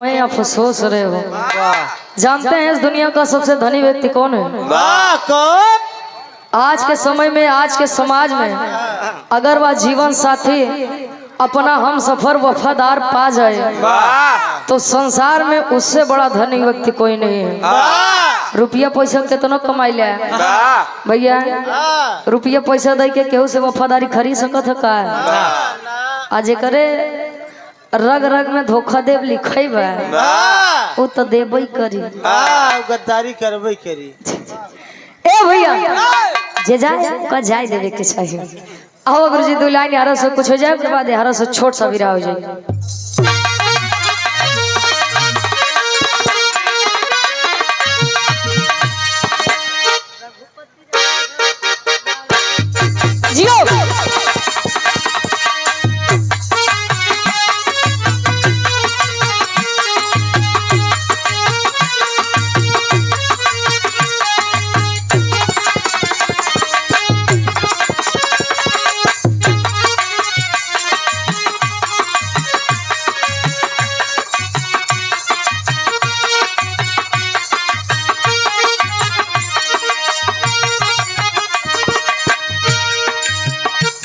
मैं अफसोस रहे हो। जानते हैं इस दुनिया का सबसे धनी व्यक्ति कौन है? कौन? आज के समय में, आज के समाज में अगर वह जीवन साथी अपना हम सफर वफादार पा जाए तो संसार में उससे बड़ा धनी व्यक्ति कोई नहीं है। रुपया पैसा कितना कमाई ले भैया, रुपया पैसा दे के केहू से वफादारी खरीद सकत है का? आज करे रग रग में धोखा देव लिखे बा वो तो देबई करी, गद्दारी करबई करी। ए भैया जे जाए का जाए देवे के चाहिए। आओ गुरुजी दो लाइन हरा से कुछ हो जाए के बाद हरा से छोट सा विरा हो जाए। जियो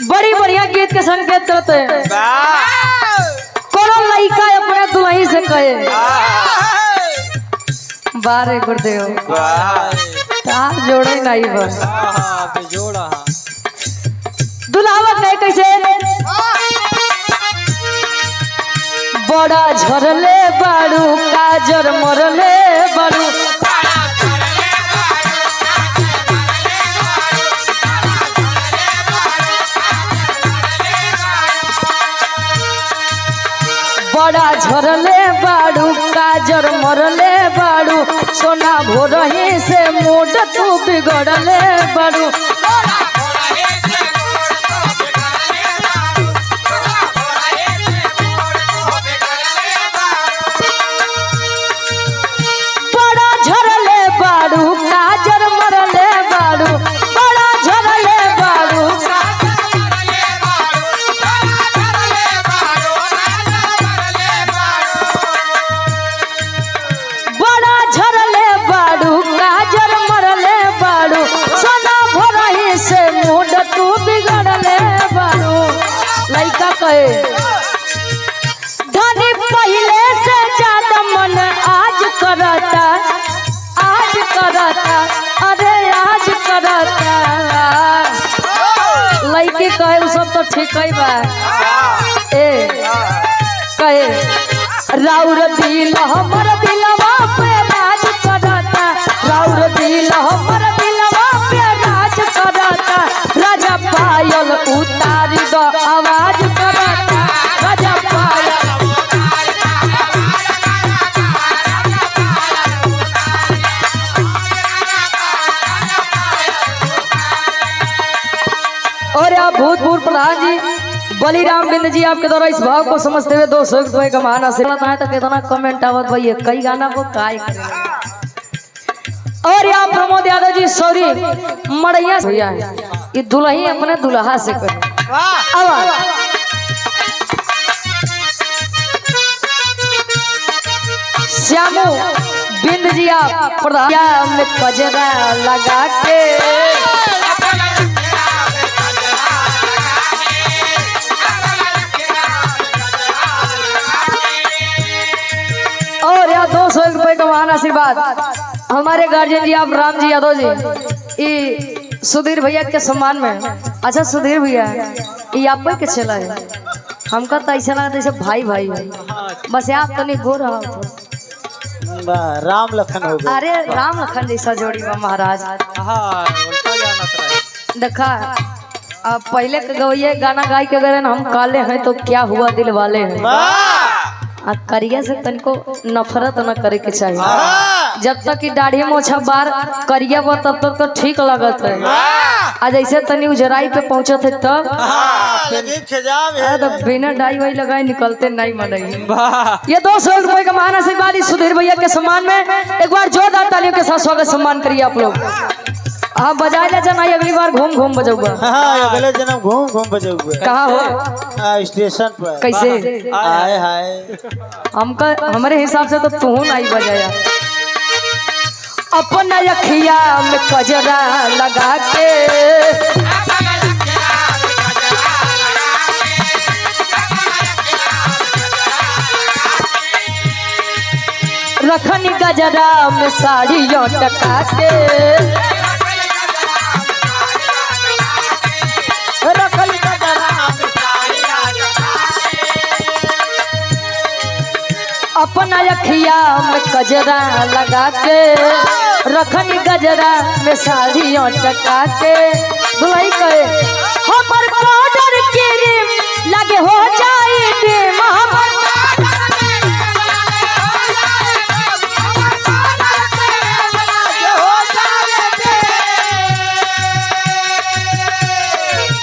बड़ी बढ़िया गीत के संकेत करते हैं। कोनो लड़का अपने दुल्हन से कहे बारे गुरुदेव तार जोड़े नहीं बस दुल्हावा कहे कैसे बड़ा झरले बाड़ू काजर मरले बाड़ू बड़ा झरले बाड़ू काजर मरले बाड़ू सोना भोरही से मूड तू बिगड़ले बाड़ू। बड़ा झरले बाड़ू काजर मरले बाड़ू बड़ा झरले बाड़ू धनी पहले से ज्यादा मन आज करता अरे आज करता लड़की कहे उ सब तो ठीक है बा ए कहे राउर दिल हमर दिलवा पे राज करता राउर दिल हमर दिलवा पे राज करता राजा पायल उतारी दो आवाज करता राजा पायल और आप भूतपूर्व प्रधान जी बलिराम बिंद जी आपके द्वारा इस भाव को समझते हुए 200 रुपए का महान आशीर्वाद है तो कितना कमेंट आवत भाई कई गाना को काय और यहाँ प्रमोद यादव जी सॉरी मड़ैया भैया ये दुल्ही अपने दुल्हा से करे श्यामू बिंद जी आप प्रधान में कजरा लगा के और यहाँ 200 रुपए का महान आशीर्वाद हमारे गार्जियन जी आप राम जी यादव जी सुधीर भैया के सम्मान में। अच्छा सुधीर भैया ये आप के चला है हमका तो ऐसा लगा जैसे भाई भाई है बस आप तो नहीं गो रहा राम लखन हो गए। अरे राम लखन जैसा जोड़ी में महाराज देखा अब पहले के गवैया गाना गाय के गए हम काले हैं तो क्या हुआ दिल वाले हैं करिया से तनको नफरत न करे के चाहिए। जब तक कि दाढ़ी मोछा बार करिया बा तब तक तो ठीक लगत है आज ऐसे तनी उजराई पे पहुंचत है तब तो बिना डाई वाई लगाए निकलते नहीं मनई। ये 200 रुपए का महान आशीर्वाद सुधीर भैया के सम्मान में एक बार जोरदार तालियों के साथ स्वागत सम्मान करिए आप लोग। हाँ बजाए ले जाना अगली बार घूम घूम बजाऊगा। हाँ अगले जन्म घूम घूम बजाऊंगा। कहाँ हो? स्टेशन पर। कैसे? हाय हाय हमका हमारे हिसाब से तो तू नहीं बजाया। अपना अखिया में कजरा लगा के रखनी गजरा में साड़ियों टका के रखली गजरा में अपना अखिया में कजरा लगा के रखनी गजरा में साड़ियों टका के दुल्हन कहे हमर पाउडर के रिम लगे हो जाए डिम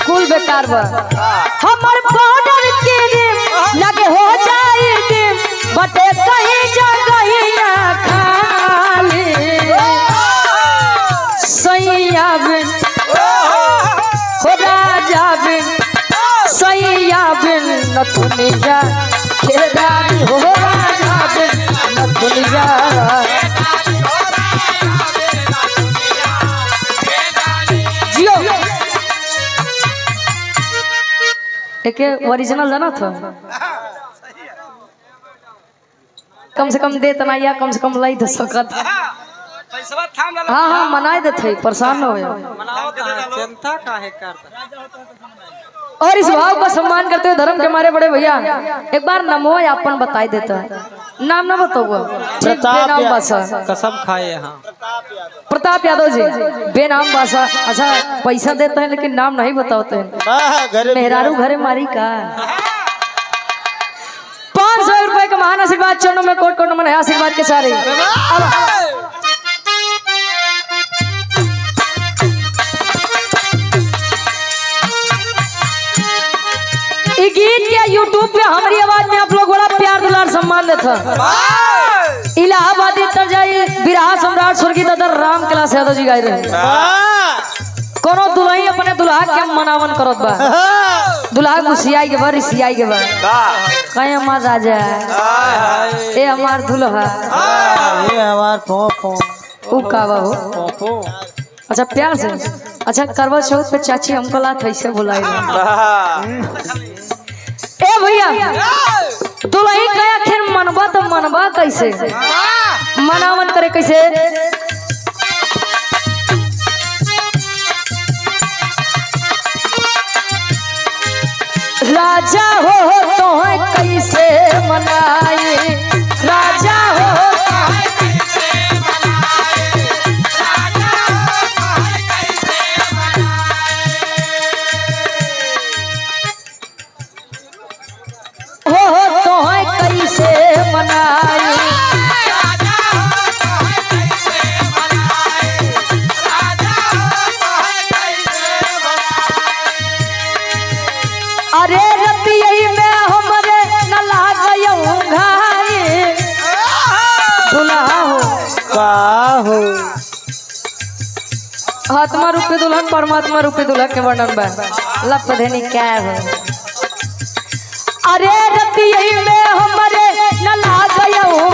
कुल बेकार बा। हमर पाउडर के रिम लगे हो जाए डिम बटे कहीं जगहिया खाली सैया बिन हो राजा बिन सैया बिन नथुनिया खेदारी हो राजा बिन नथुनिया जियो एके ओरिजिनल जाना था कम से कम दे तना या कम से कम लाई दे सकत। हाँ हाँ मनाए देते परेशान हो चिंता काहे करता। और इस भाव का सम्मान करते हुए धर्म के हमारे बड़े भैया एक बार नमो यापन बताई देता है। नाम ना बताओ बेनाम बासा कसम खाए यहाँ प्रताप यादव जी बेनाम बासा। अच्छा पैसा देते हैं लेकिन नाम नहीं बताते हैं। मेहरारू घरे मारी का 500 रुपए का महान आशीर्वाद चरणों में कोट कोट में आशीर्वाद के सारे गीत के यूट्यूब पे हमारी आवाज में आप लोग बड़ा प्यार दुलार सम्मान देता। इलाहाबादी तर्जाई बिरहा सम्राट स्वर्गीय दादा राम कैलाश यादव जी गाय रहे। कोनो दुल्हन अपने दुल्हा के मनावन करत बा। दुल्हा गुस्सियाई के बाद रिसियाई के बाद कहीं मत आ जाए ए हमार दुल्हा ये हमार पोपो ऊ का बा हो। अच्छा प्यार से अच्छा करवा चौथ पे चाची हमको लात ऐसे बुलाई ए भैया दुल्हन का आखिर मनबा तो मनबा कैसे मनावन करे कैसे राजा हो तो है कैसे मनाए राजा हो तो है कैसे मनाए अरे रतियई में हमरे न लागयऊ घाई दुल्हा हो का हो आत्मा रूपी दुल्हन परमात्मा रूपी दुल्हा के वर्णन बा लप देनी क्या हो। अरे रतियई में हमरे न लागयऊ